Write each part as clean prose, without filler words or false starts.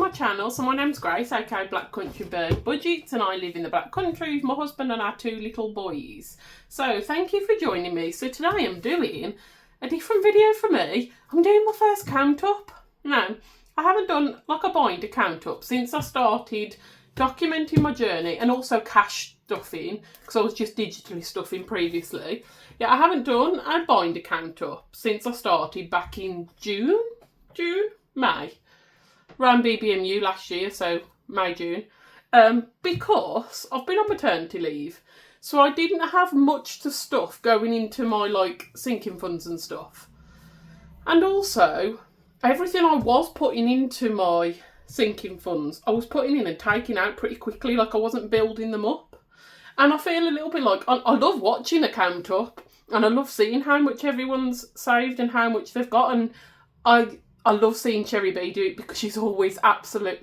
my channel. So my name's Grace, aka Black Country Bird Budgets, and I live in the Black Country with my husband and our 2 little boys. So thank you for joining me. So today I'm doing a different video for me. I'm doing my first count up. Now, I haven't done like a binder count up since I started documenting my journey and also cash stuffing, because I was just digitally stuffing previously. Yeah, I haven't done a binder count up since I started back in May, around BBMU last year, so May, June, because I've been on maternity leave, so I didn't have much to stuff going into my like sinking funds and stuff, and also everything I was putting into my sinking funds, I was putting in and taking out pretty quickly, like I wasn't building them up. And I feel a little bit like, I love watching a count up, and I love seeing how much everyone's saved and how much they've got, and I love seeing Cherry B do it because she's always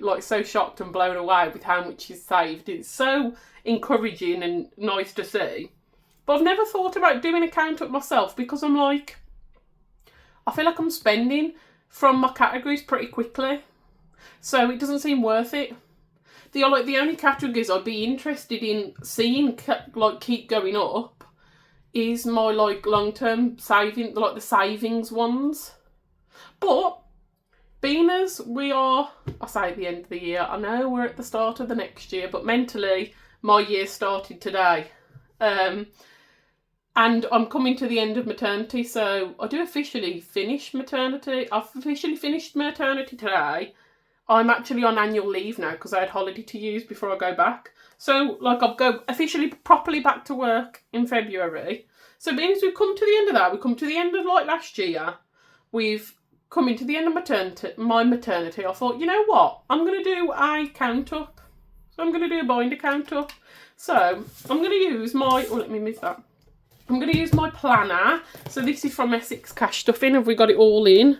like so shocked and blown away with how much she's saved. It's so encouraging and nice to see. But I've never thought about doing a count up myself because I'm like, I feel like I'm spending from my categories pretty quickly, so it doesn't seem worth it. The only categories I'd be interested in seeing like keep going up is my like long-term saving, like the savings ones. But being as we are, I say at the end of the year, I know we're at the start of the next year, but mentally my year started today. And I'm coming to the end of maternity, so I do officially finish maternity. I've officially finished maternity today. I'm actually on annual leave now because I had holiday to use before I go back. So like I'll go officially properly back to work in February. So being as we've come to the end of that, we come to the end of like last year, we've coming to the end of my maternity, I thought, you know what? I'm going to do a count up. So I'm going to do a binder count up. So I'm going to use my, let me move that. I'm going to use my planner. So this is from Essex Cash Stuffing. Have we got it all in?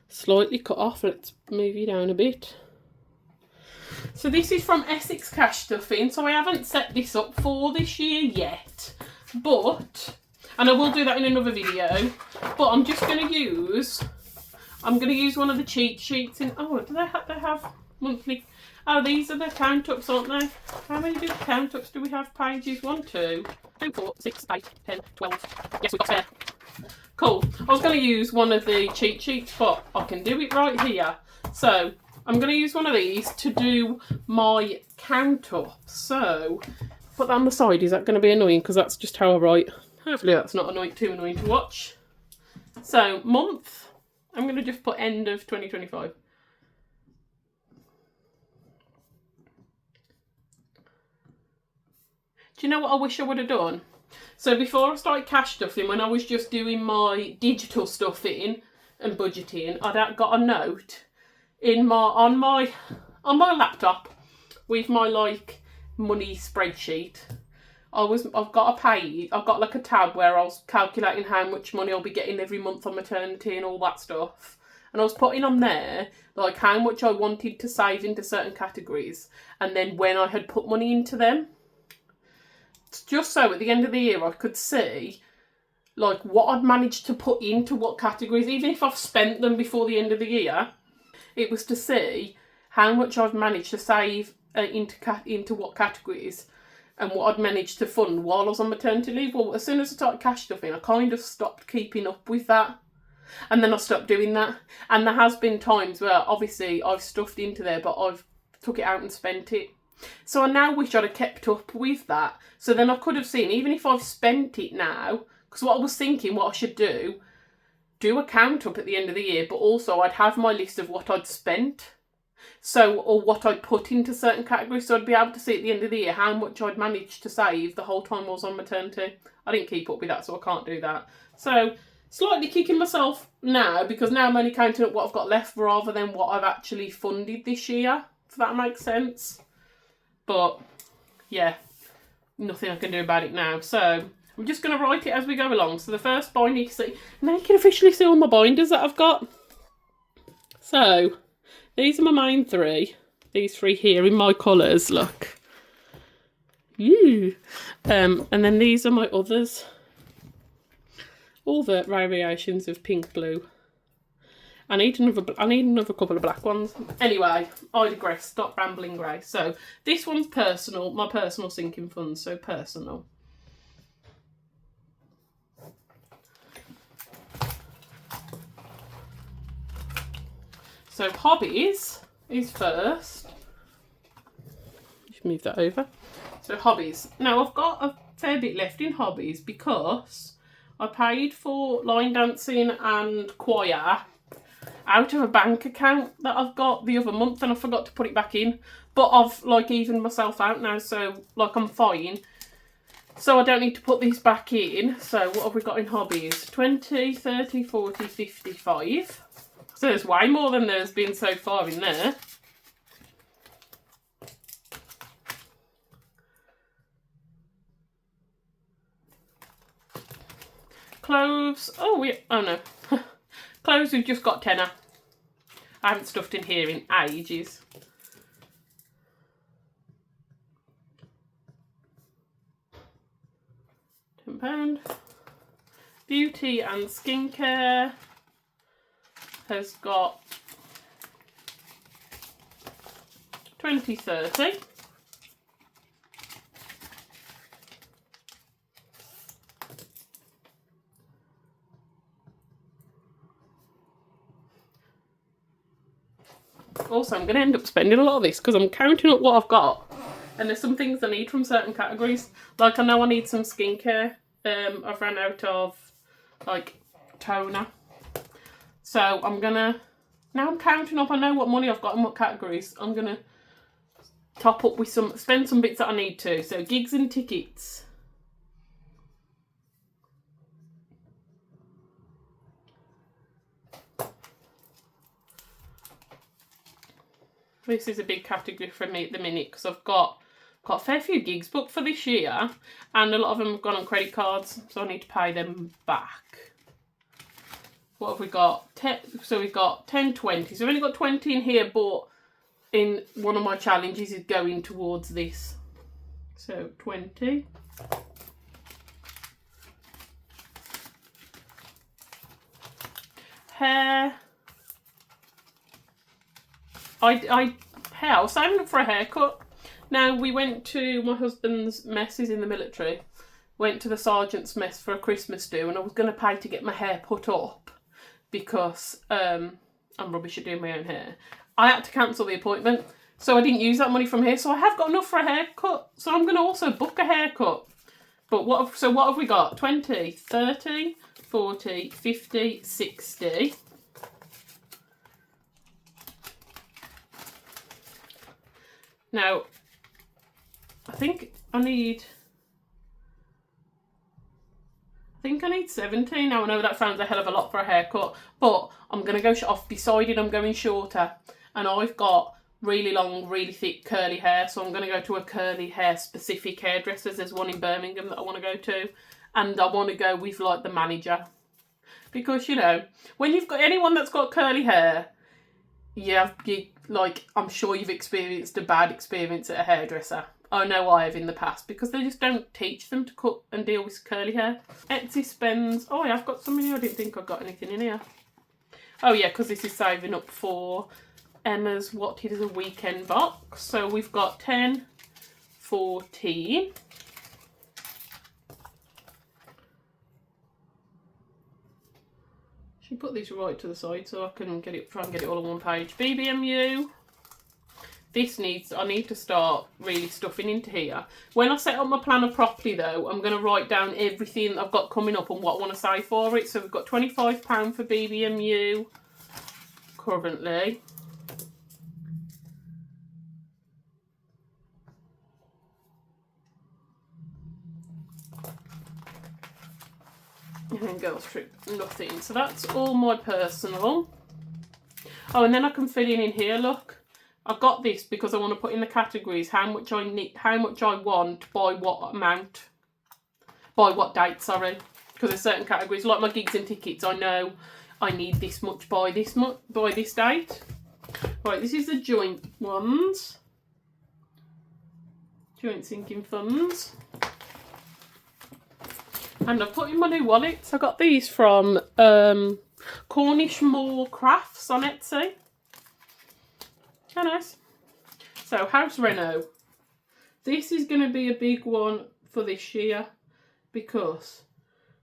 Slightly cut off. Let's move you down a bit. So this is from Essex Cash Stuffing. So I haven't set this up for this year yet. But, and I will do that in another video. But I'm just going to use... I'm going to use one of the cheat sheets in... Oh, do they have monthly... Oh, these are the count-ups, aren't they? How many count-ups do we have? Pages 1, 2, 3, 4, 6, 8, 10, 12. Yes, we've got spare. Cool. I was going to use one of the cheat sheets, but I can do it right here. So, I'm going to use one of these to do my count-up. So, put that on the side. Is that going to be annoying? Because that's just how I write. Hopefully that's not too annoying to watch. So, month... I'm going to just put end of 2025. Do you know what I wish I would have done? So before I started cash stuffing, when I was just doing my digital stuffing and budgeting, I'd got a note in on my laptop with my like money spreadsheet. I've got a page, I've got like a tab where I was calculating how much money I'll be getting every month on maternity and all that stuff. And I was putting on there like how much I wanted to save into certain categories and then when I had put money into them. Just so at the end of the year I could see like what I'd managed to put into what categories, even if I've spent them before the end of the year. It was to see how much I've managed to save into what categories and what I'd managed to fund while I was on maternity leave. Well, as soon as I started cash stuffing, I kind of stopped keeping up with that. And then I stopped doing that. And there has been times where, obviously, I've stuffed into there, but I've took it out and spent it. So I now wish I'd have kept up with that. So then I could have seen, even if I've spent it now, because what I was thinking, what I should do a count up at the end of the year, but also I'd have my list of what I'd spent. So, or what I'd put into certain categories, so I'd be able to see at the end of the year how much I'd managed to save the whole time I was on maternity. I didn't keep up with that, so I can't do that. So, slightly kicking myself now, because now I'm only counting up what I've got left rather than what I've actually funded this year, if that makes sense. But, yeah, nothing I can do about it now. So, I'm just going to write it as we go along. So, the first binder you can see, now you can officially see all my binders that I've got. So... these are my main 3. These 3 here in my colours, look. And then these are my others. All the variations of pink, blue. I need another couple of black ones. Anyway, I digress. Stop rambling, Grace. So this one's personal, my personal sinking funds. So personal. So hobbies is first. Just move that over. So hobbies. Now I've got a fair bit left in hobbies because I paid for line dancing and choir out of a bank account that I've got the other month, and I forgot to put it back in. But I've like evened myself out now, so like I'm fine. So I don't need to put these back in. So what have we got in hobbies? 20, 30, 40, 55. So there's way more than there's been so far in there. Clothes. Oh no. Clothes, we've just got tenner. I haven't stuffed in here in ages. £10. Beauty and skincare has got 20, 30. Also, I'm going to end up spending a lot of this because I'm counting up what I've got. And there's some things I need from certain categories. Like, I know I need some skincare. I've run out of, like, toner. So, I'm going to... Now I'm counting up, I know what money I've got in what categories. I'm going to top up with some... Spend some bits that I need to. So, gigs and tickets. This is a big category for me at the minute because I've got a fair few gigs booked for this year, and a lot of them have gone on credit cards, so I need to pay them back. What have we got? So we've got 10, 20. So I've only got 20 in here, but in one of my challenges is going towards this. So 20. Hair. I was saving up for a haircut. Now, we went to my husband's messes in the military. Went to the sergeant's mess for a Christmas do, and I was going to pay to get my hair put up because I'm rubbish at doing my own hair. I had to cancel the appointment, so I didn't use that money from here. So I have got enough for a haircut, so I'm going to also book a haircut. But what have we got? 20, 30, 40, 50, 60... Now, I think I need 17. Now, I know that sounds a hell of a lot for a haircut, but I'm going to go I've decided I'm going shorter, and I've got really long, really thick curly hair, so I'm going to go to a curly hair specific hairdresser. There's one in Birmingham that I want to go to, and I want to go with like the manager, because you know, when you've got anyone that's got curly hair, like, I'm sure you've experienced a bad experience at a hairdresser. I know I have in the past, because they just don't teach them to cut and deal with curly hair. Etsy spends... Oh, yeah, I've got some in here. I didn't think I got anything in here. Oh, yeah, because this is saving up for Emma's what it is a weekend box. So we've got 10, 14... Put these right to the side so I can try and get it all on one page. BBMU. I need to start really stuffing into here. When I set up my planner properly though, I'm going to write down everything I've got coming up and what I want to save for it. So we've got £25 for BBMU currently. And then goes through nothing. So that's all my personal. Oh, and then I can fill in here, look. I've got this because I want to put in the categories how much I need, how much I want, by what amount, by what date, sorry. Because there's certain categories, like my gigs and tickets, I know I need this much by this date. Right, this is the joint ones. Joint sinking funds. And I've put in my new wallets. I got these from, Cornish Moor Crafts on Etsy. How nice. So, house reno. This is going to be a big one for this year because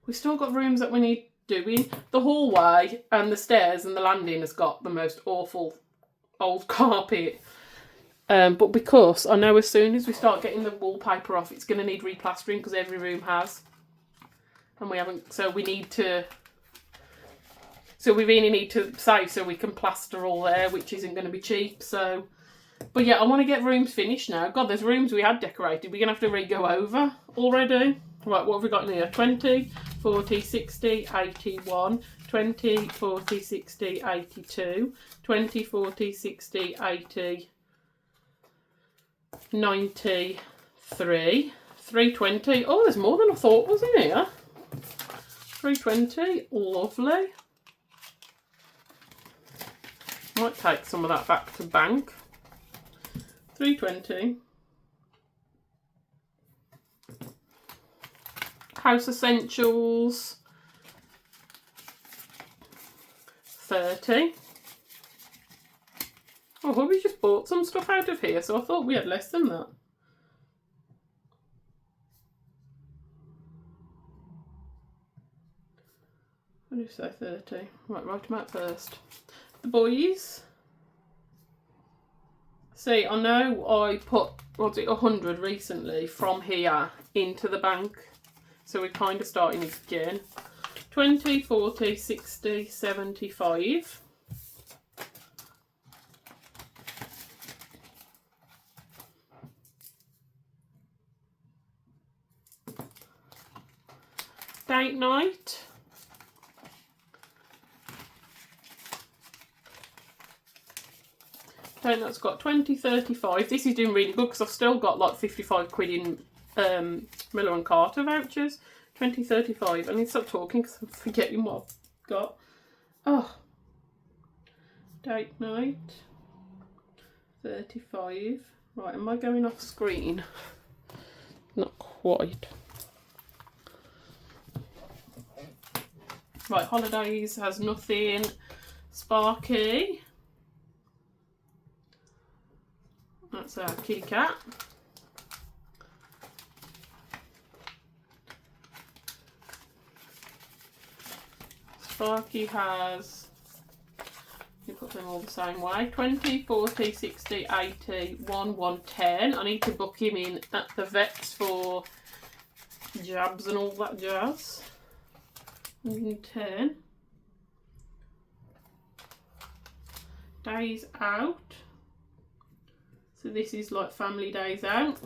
we've still got rooms that we need doing. The hallway and the stairs and the landing has got the most awful old carpet. But because I know as soon as we start getting the wallpaper off, it's going to need replastering because every room has. And we haven't, so we need to, so we really need to save so we can plaster all there, which isn't going to be cheap. So, but yeah, I want to get rooms finished now. God, there's rooms we had decorated. We're going to have to re-go over already. Right, what have we got in here? 20, 40, 60, 81, 20, 40, 60, 82, 20, 40, 60, 80, 93, 320. Oh, there's more than I thought was in here. 320, lovely. Might take some of that back to bank. 320. House Essentials. 30. Oh, well, we just bought some stuff out of here, so I thought we had less than that. What did you say, 30? Right, write them out first. The boys. See, I know I put, what's it, 100 recently from here into the bank. So we're kind of starting again. 20, 40, 60, 75. Date night. Okay, that's got 20, 35. This is doing really good because I've still got like 55 quid in Miller and Carter vouchers. 20, 35. I need to stop talking because I'm forgetting what I've got. Oh. Date night. 35. Right, am I going off screen? Not quite. Right, holidays has nothing. Sparky. That's our kitty cat. Sparky has, you put them all the same way, 20, 40, 60, 80, 110. I need to book him in at the vets for jabs and all that jazz. 110. Days out. So this is like family days out.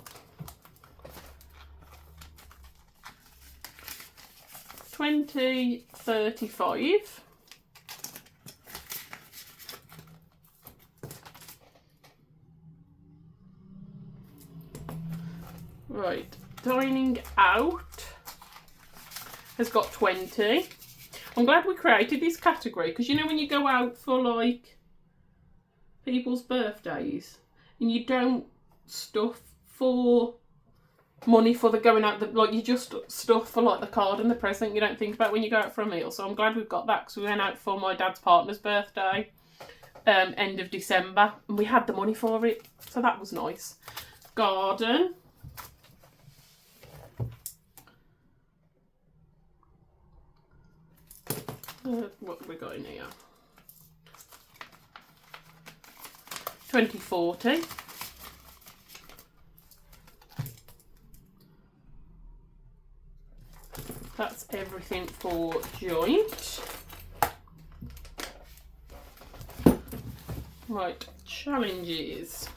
20, 35. Right, dining out has got 20. I'm glad we created this category because you know when you go out for like people's birthdays and you don't stuff for money for the going out, like you just stuff for like the card and the present. You don't think about when you go out for a meal. So I'm glad we've got that because we went out for my dad's partner's birthday end of December and we had the money for it, so that was nice. Garden. What have we got in here? 2040. That's everything for joint. Right, challenges.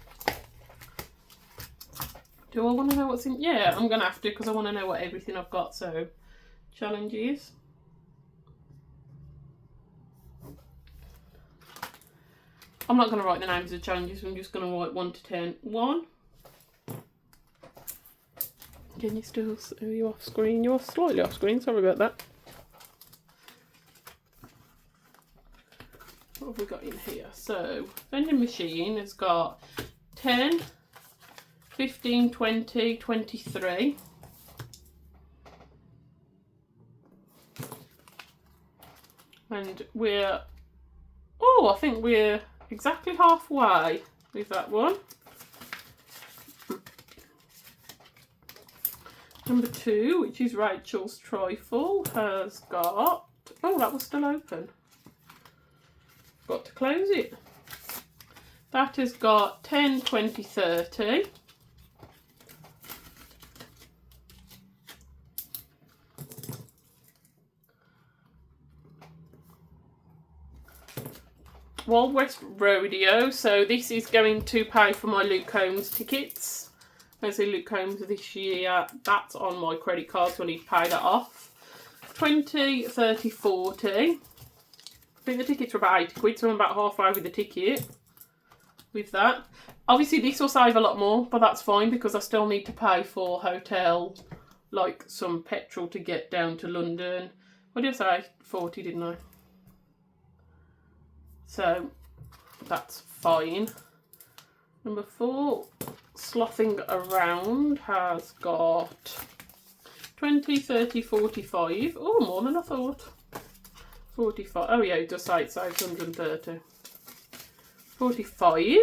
Do I want to know what's in? Yeah, I'm going to have to because I want to know what everything I've got. So, challenges. I'm not going to write the names of the challenges. I'm just going to write 1 to 10. 1. Can you still, are you off screen? You're slightly off screen, sorry about that. What have we got in here? So, vending machine has got 10, 15, 20, 23. And we're, oh, I think we're exactly halfway with that one. Number 2, which is Rachel's Trifle, has got, oh, that was still open. Got to close it. That has got 10, 20, 30. Wild West Rodeo, so this is going to pay for my Luke Combs tickets. I say Luke Combs this year, that's on my credit card, so I need to pay that off. 20, 30, 40. I think the tickets are about 80 quid, so I'm about halfway with the ticket with that. Obviously this will save a lot more, but that's fine because I still need to pay for hotel, like some petrol to get down to London. What did I say? 40, didn't I? So that's fine. Number 4, Slothing Around, has got 20, 30, 45. Oh, more than I thought. 45. Oh yeah, it does say it saves 130. 45.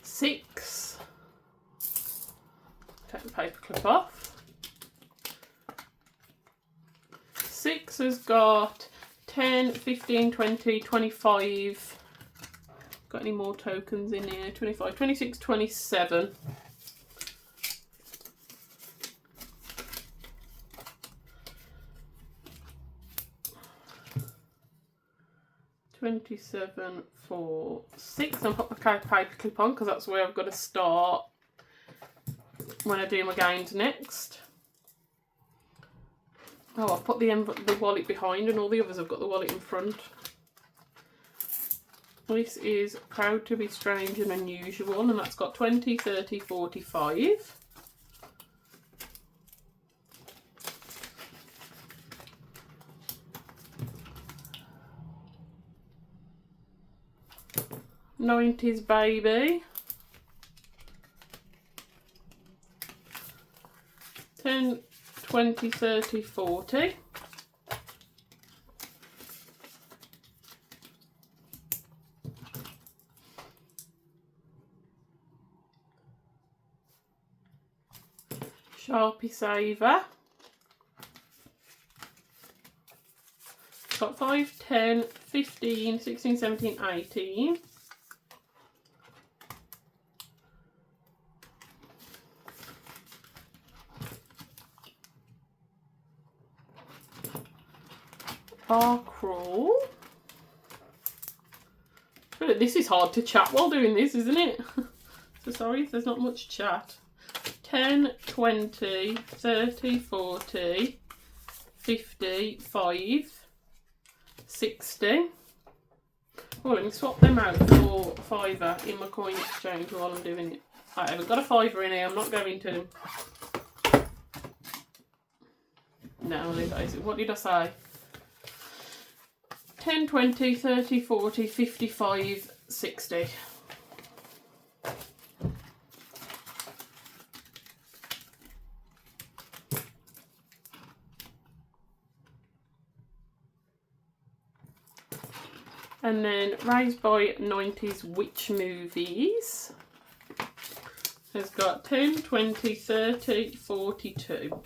6. Take the paper clip off. 6 has got 10, 15, 20, 25. Got any more tokens in here? 25, 26, 27. 27 for 6. I'll put my paper clip on because that's where I've got to start when I do my games next. Oh, I've put the wallet behind and all the others have got the wallet in front. This is Proud to be Strange and Unusual, and that's got 20, 30, 45. '90s Baby. 10, 20, 30, 40. Sharpie Saver. Got 5, 10, 15, 16, 17, 18. Bar Crawl. This is hard to chat while doing this, isn't it? So sorry if there's not much chat. 10, 20, 30, 40, 50, 5, 60. Oh, let me swap them out for a fiver in my coin exchange while I'm doing it. I haven't got a fiver in here, I'm not going to. No, what did I say? 10, 20, 30, 40, 55, 60. And then Raised by 90s Witch Movies has got 10, 20, 30, 42.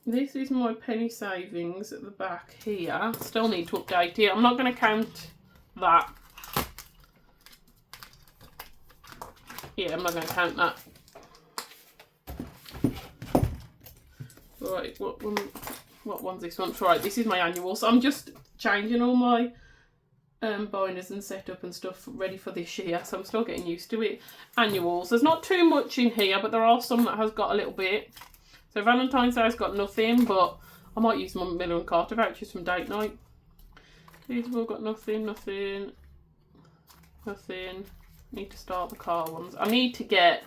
This is my penny savings at the back here. Still need to update it. I'm not going to count that. Yeah, I'm not going to count that. Right, what one's this one? Right, this is my annual. So I'm just changing all my binders and setup and stuff ready for this year. So I'm still getting used to it. Annuals. There's not too much in here, but there are some that has got a little bit. So Valentine's Day has got nothing, but I might use my Miller and Carter vouchers from date night. These have all got nothing, nothing, nothing. Need to start the car ones. I need to get,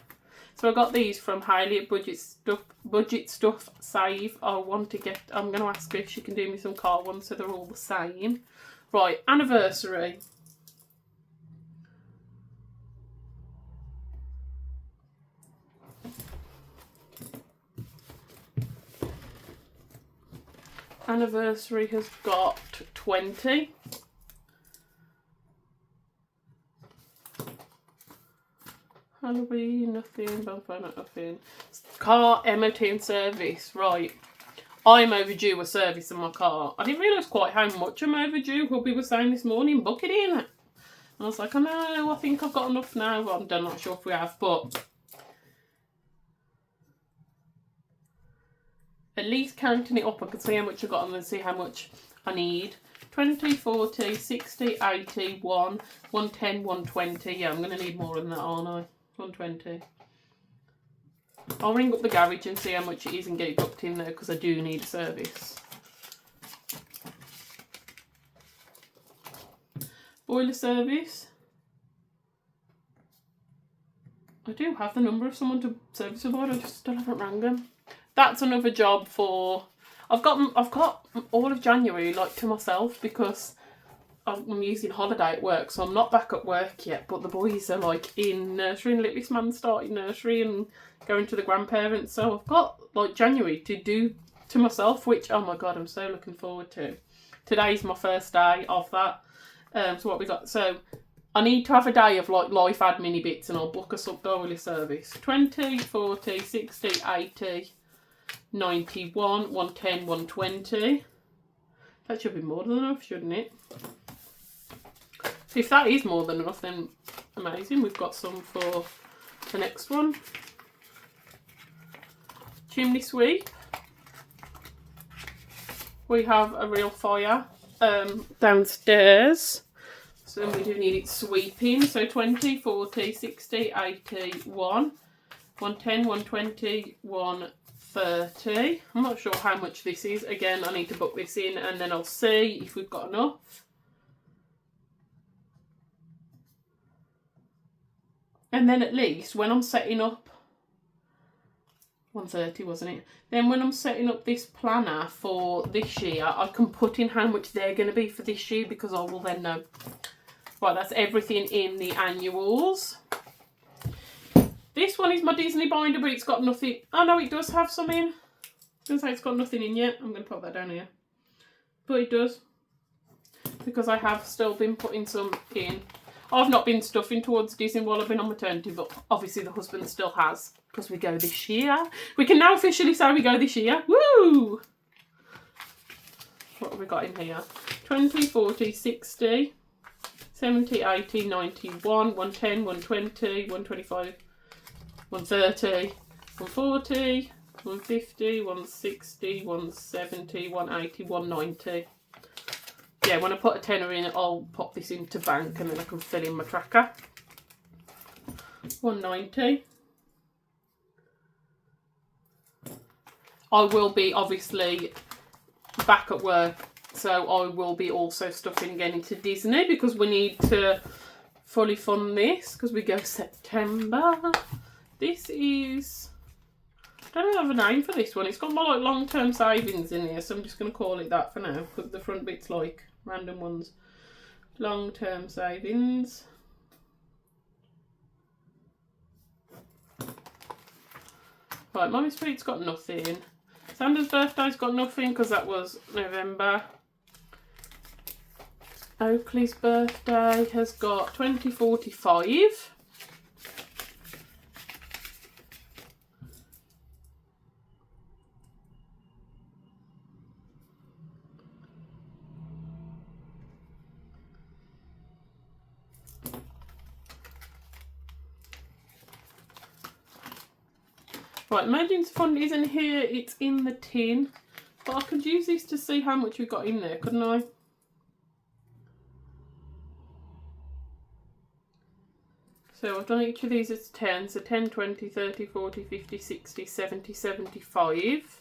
so I got these from Hayley at Budget Stuff Save. I want to get, I'm going to ask her if she can do me some car ones so they're all the same. Right, anniversary. Anniversary has got 20. Halloween, nothing. Bonfire, nothing. Car MOT and service. Right. I'm overdue a service in my car. I didn't realise quite how much I'm overdue. Hubby was saying this morning, book it in. And I was like, oh no, I think I've got enough now. Well, I'm not sure if we have, but at least counting it up, I can see how much I've got and then see how much I need. 20, 40, 60, 80, 1, 110, 120. Yeah, I'm going to need more than that, aren't I? 120. I'll ring up the garage and see how much it is and get it booked in there because I do need a service. Boiler service. I do have the number of someone to service the boiler, I just still haven't rang them. That's another job for... I've got all of January like to myself because I'm using holiday at work, so I'm not back at work yet, but the boys are like in nursery and littlest man's starting nursery and going to the grandparents, so I've got like January to do to myself, which, oh my god, I'm so looking forward to. Today's my first day of that. So what we got, so I need to have a day of like life admin bits and I'll book a sub-boiler service. 20, 40, 60, 80, 91, 110, 120. That should be more than enough, shouldn't it? If that is more than enough, then amazing. We've got some for the next one. Chimney sweep. We have a real fire downstairs. So we do need it sweeping. So 20, 40, 60, 80, 1, 110, 120, 130. I'm not sure how much this is. Again, I need to book this in and then I'll see if we've got enough. And then at least when I'm setting up, 130 wasn't it? Then when I'm setting up this planner for this year, I can put in how much they're going to be for this year because I will then know. Right, that's everything in the annuals. This one is my Disney binder, but it's got nothing. Oh no, it does have some in. I was going to say it's got nothing in yet. I'm going to put that down here. But it does. Because I have still been putting some in. I've not been stuffing towards Disney while I've been on maternity, but obviously the husband still has, because we go this year. We can now officially say we go this year. Woo! What have we got in here? 20, 40, 60, 70, 80, 91, 110, 120, 125, 130, 140, 150, 160, 170, 180, 190. Yeah, when I put a tenner in, I'll pop this into bank and then I can fill in my tracker. 190. I will be obviously back at work, so I will be also stuffing again into Disney because we need to fully fund this because we go September. This is... I don't have a name for this one. It's got my like long-term savings in here, so I'm just going to call it that for now because the front bit's like random ones. Long-term savings. Right, Mummy's Street's got nothing. Sandra's birthday's got nothing because that was November. Oakley's birthday has got 2045. Right, emergency fund isn't here, it's in the tin. But I could use this to see how much we got in there, couldn't I? So I've done each of these as 10, so 10, 20, 30, 40, 50, 60, 70, 75.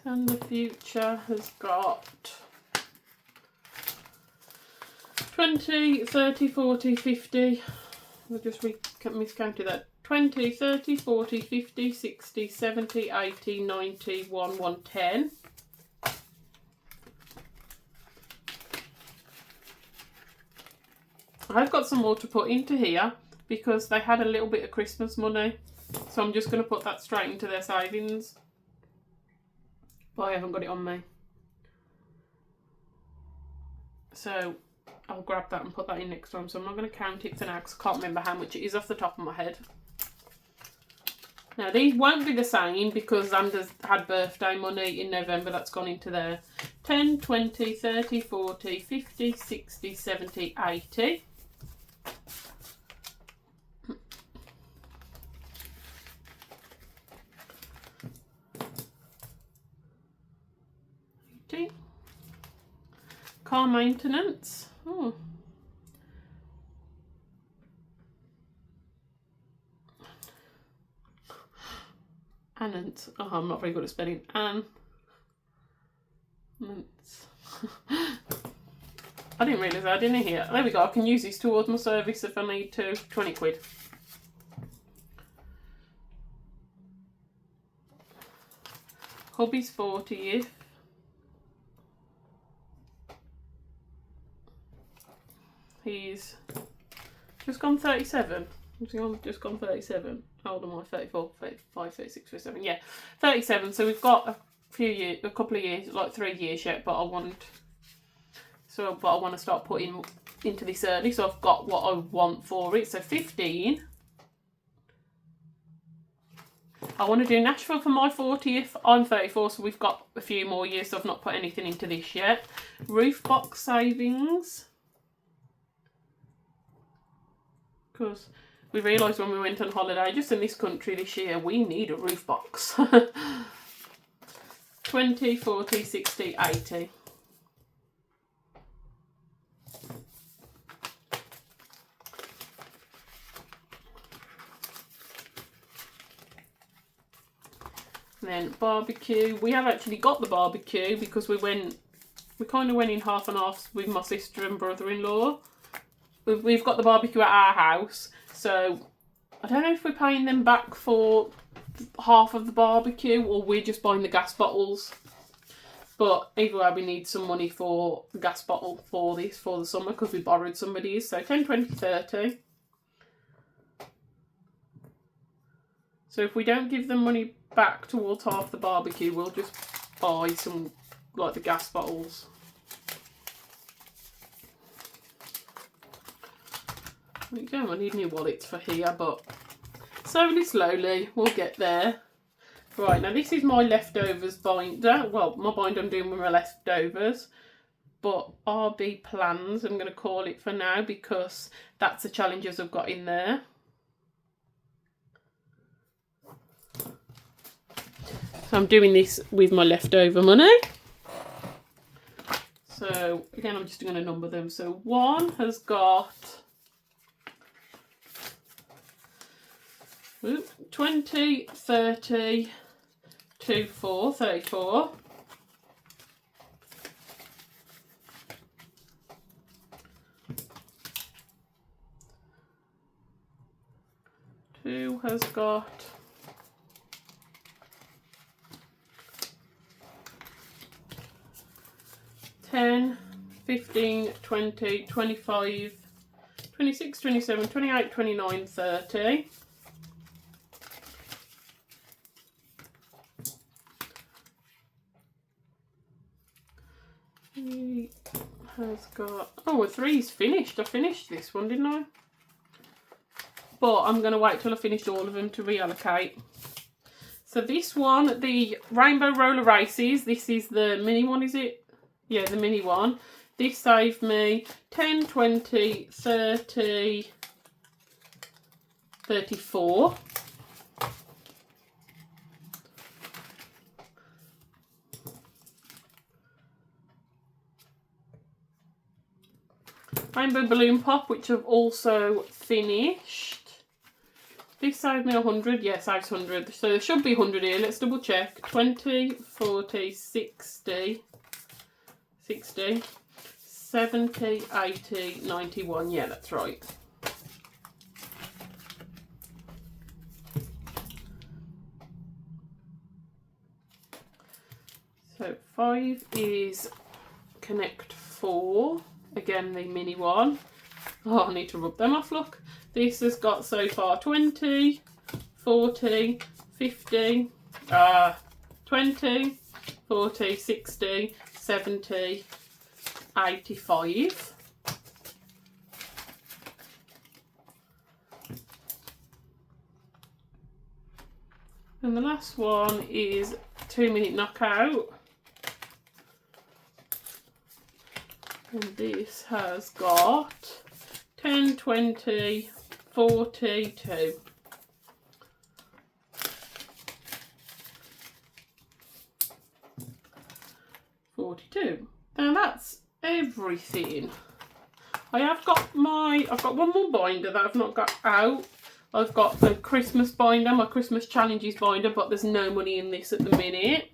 And the future has got 20, 30, 40, 50. I'll just miscounted that. 20, 30, 40, 50, 60, 70, 80, 90, 1, 110. I've got some more to put into here because they had a little bit of Christmas money. So I'm just going to put that straight into their savings. But I haven't got it on me. So I'll grab that and put that in next time. So I'm not going to count it for now because I can't remember how much it is off the top of my head. Now these won't be the same because Xander's had birthday money in November. That's gone into there. 10, 20, 30, 40, 50, 60, 70, 80. Car maintenance. Oh. Annant. Oh, I'm not very good at spelling. I didn't realise I didn't hear. There we go. I can use this towards my service if I need to. 20 quid. Hubby's 40th. He's just gone 37. Just gone 37. How old am I? 34, 35, 36, 37. Yeah, 37. So we've got a couple of years, like 3 years yet. But I want to start putting into this early. So I've got what I want for it. So 15. I want to do Nashville for my 40th. I'm 34, so we've got a few more years. So I've not put anything into this yet. Roof box savings. Because we realised when we went on holiday, just in this country this year, we need a roof box. 20, 40, 60, 80. And then barbecue. We have actually got the barbecue because we kind of went in half and half with my sister and brother-in-law. We've got the barbecue at our house, so I don't know if we're paying them back for half of the barbecue or we're just buying the gas bottles. But either way, we need some money for the gas bottle for the summer because we borrowed somebody's. So 10, 20, 30. So if we don't give them money back towards half the barbecue, we'll just buy some, like the gas bottles. There we go, I need new wallets for here, but slowly we'll get there. Right, now this is my leftovers binder. Well, my binder I'm doing with my leftovers. But RB plans, I'm going to call it for now because that's the challenges I've got in there. So I'm doing this with my leftover money. So again, I'm just going to number them. So one has got 20, 30, 2, 4, 34. Two has got 10, 15, 20, 25, 26, 27, 28, 29, 30. He has got, oh, a 3's finished. I finished this one, didn't I? But I'm going to wait till I finish all of them to reallocate. So this one, the Rainbow Roller Races, this is the mini one, is it? Yeah, the mini one. This saved me 10, 20, 30, 34. Rainbow Balloon Pop, which I've also finished. This saved me 100. Yeah, saves 100. So there should be 100 here. Let's double check. 20, 40, 60, 60, 70, 80, 91. Yeah, that's right. So 5 is Connect 4. Again, the mini one. Oh, I need to rub them off, look. This has got so far 20, 40, 50, 20, 40, 60, 70, 85. And the last one is 2-minute knockout. And this has got 10, 20, 42. Now that's everything. I've got one more binder that I've not got out. I've got the Christmas binder, my Christmas challenges binder, but there's no money in this at the minute.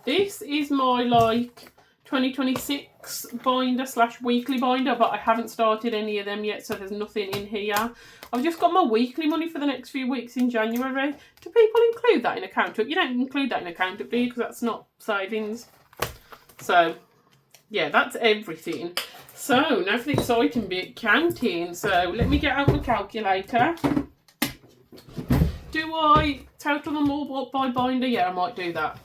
This is my like 2026 binder / weekly binder, but I haven't started any of them yet, so there's nothing in here. I've just got my weekly money for the next few weeks in January. Do people include that in account up? You don't include that in account up, do you? Because that's not savings. So yeah, that's everything. So now for the exciting bit, counting. So let me get out my calculator. Do I total them all up by binder? Yeah, I might do that.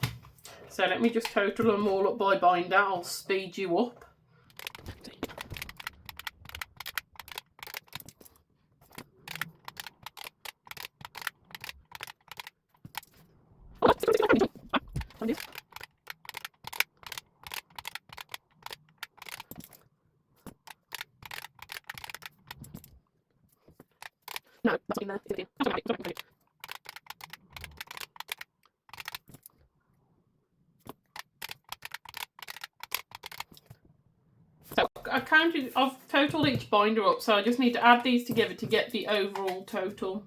So let me just total them all up by binder. I'll speed you up. No, that's in there. It's in. So I've totaled each binder up, so I just need to add these together to get the overall total.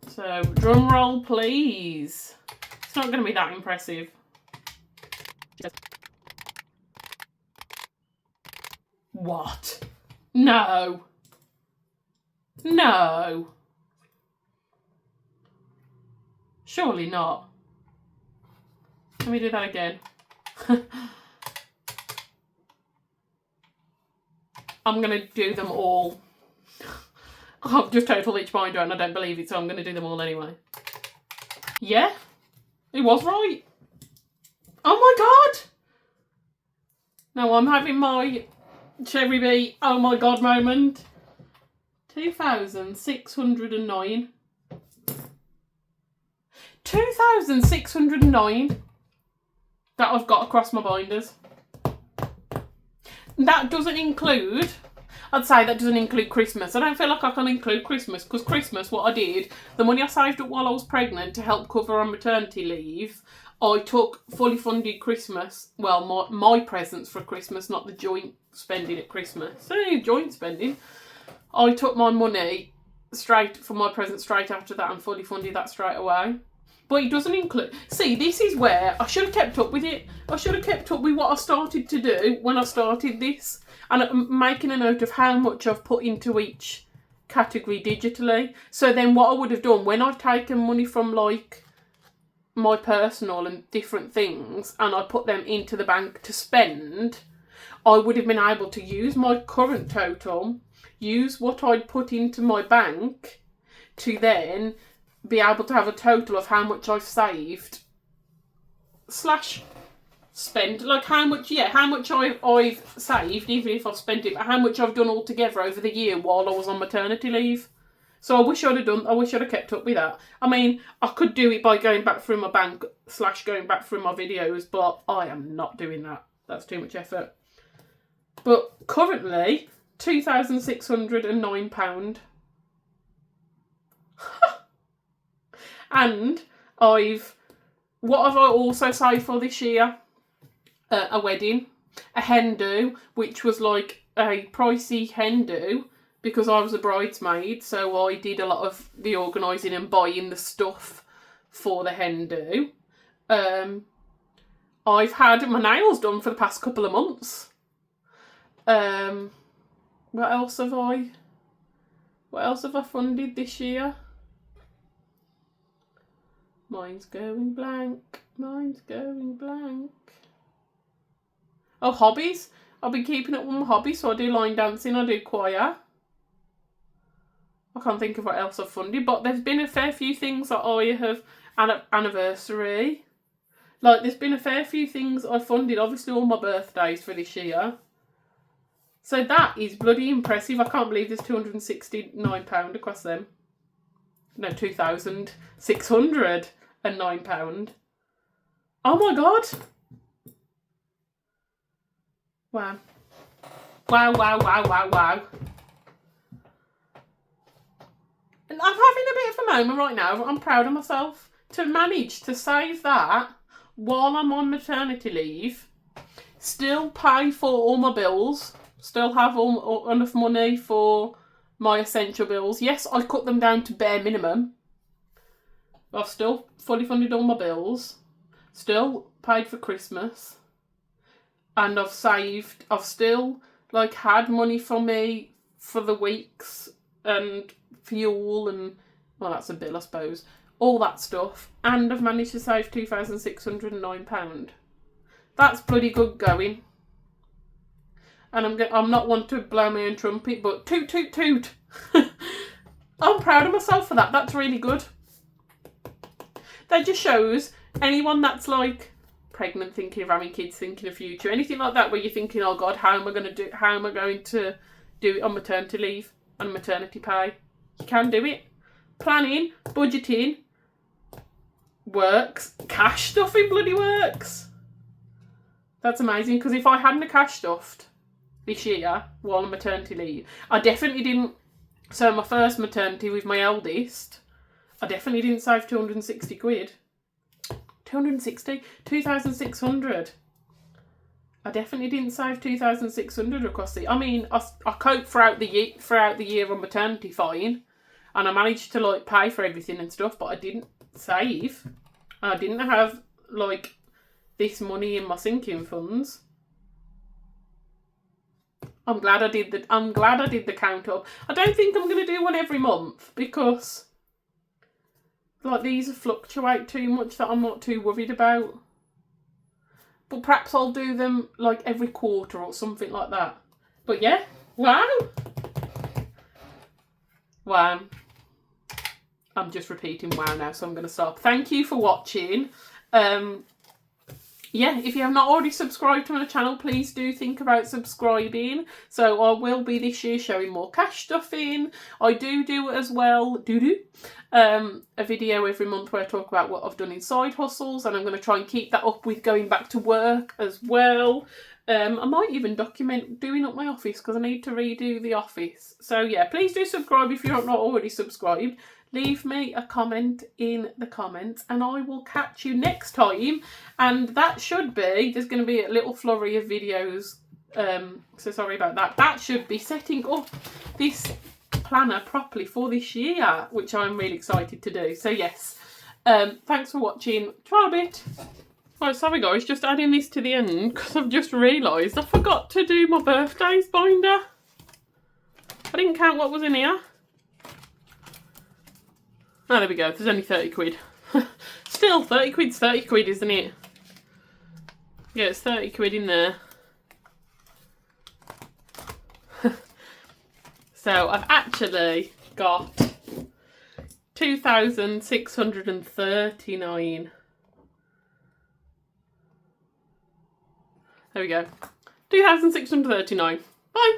So drum roll, please. It's not going to be that impressive. What? No. No. Surely not. Let me do that again. I'm going to do them all. I've just totaled each binder and I don't believe it, so I'm going to do them all anyway. Yeah, it was right. Oh my god! Now I'm having my Cherry Bee, oh my god moment. 2,609. 2,609 that I've got across my binders. That doesn't include, I'd say that doesn't include Christmas. I don't feel like I can include Christmas, because Christmas, what I did, the money I saved up while I was pregnant to help cover on maternity leave, I took fully funded Christmas, well, my presents for Christmas, not the joint spending at Christmas. So joint spending. I took my money straight for my present straight after that and fully funded that straight away. But it doesn't include... See, this is where I should have kept up with it. I should have kept up with what I started to do when I started this. And I'm making a note of how much I've put into each category digitally. So then what I would have done, when I've taken money from like my personal and different things and I put them into the bank to spend, I would have been able to use my current total, use what I'd put into my bank to then be able to have a total of how much I've saved / spent, like how much I've saved, even if I've spent it, but how much I've done altogether over the year while I was on maternity leave. So I wish I'd have kept up with that. I mean, I could do it by going back through my bank / going back through my videos, but I am not doing that. That's too much effort. But currently, £2,609. And what have I also saved for this year? A wedding, a hen do, which was like a pricey hen do because I was a bridesmaid, so I did a lot of the organising and buying the stuff for the hen do. I've had my nails done for the past couple of months. What else have I funded this year? Mine's going blank. Oh, hobbies. I've been keeping up with my hobbies, so I do line dancing, I do choir. I can't think of what else I've funded, but there's been a fair few things that I have, anniversary. Like, there's been a fair few things I've funded, obviously all my birthdays for this year. So that is bloody impressive. I can't believe there's £269 across them. No, £2,609. Oh my god. Wow. Wow, wow, wow, wow, wow. And I'm having a bit of a moment right now. I'm proud of myself to manage to save that while I'm on maternity leave, still pay for all my bills, still have enough money for my essential bills. Yes, I cut them down to bare minimum. I've still fully funded all my bills, still paid for Christmas, and I've still like had money for me for the weeks and fuel and, well, that's a bill I suppose, all that stuff, and I've managed to save £2,609. That's bloody good going. And I'm not one to blow my own trumpet, but toot toot toot. I'm proud of myself for that. That's really good. That just shows anyone that's like pregnant, thinking of having kids, thinking of future, anything like that, where you're thinking, oh God, how am I going to do it on maternity leave and maternity pay? You can do it. Planning, budgeting works. Cash stuffing bloody works. That's amazing, because if I hadn't a cash stuffed this year while on maternity leave, I definitely didn't. So my first maternity with my eldest, I definitely didn't save 260 quid. 2,600. I definitely didn't save 2,600 across the. I mean, I coped throughout the year on maternity fine, and I managed to like pay for everything and stuff, but I didn't save. I didn't have like this money in my sinking funds. I'm glad I did the count up. I don't think I'm going to do one every month, because like these fluctuate too much that I'm not too worried about. But perhaps I'll do them like every quarter or something like that. But yeah, wow. Wow. I'm just repeating wow now, so I'm going to stop. Thank you for watching. Yeah, if you have not already subscribed to my channel, please do think about subscribing. So I will be this year showing more cash stuffing. I do as well, a video every month where I talk about what I've done in side hustles, and I'm going to try and keep that up with going back to work as well. I might even document doing up my office, because I need to redo the office. So yeah, please do subscribe if you're not already subscribed. Leave me a comment in the comments, and I will catch you next time. And that should be, there's going to be a little flurry of videos, so sorry about that. That should be setting up this planner properly for this year, which I'm really excited to do. So yes, thanks for watching. Try a bit. Right, sorry guys, just adding this to the end, because I've just realised I forgot to do my birthdays binder. I didn't count what was in here. Oh, there we go. There's only 30 quid. Still, 30 quid's 30 quid, isn't it? Yeah, it's 30 quid in there. So, I've actually got 2,639. There we go. 2,639. Bye.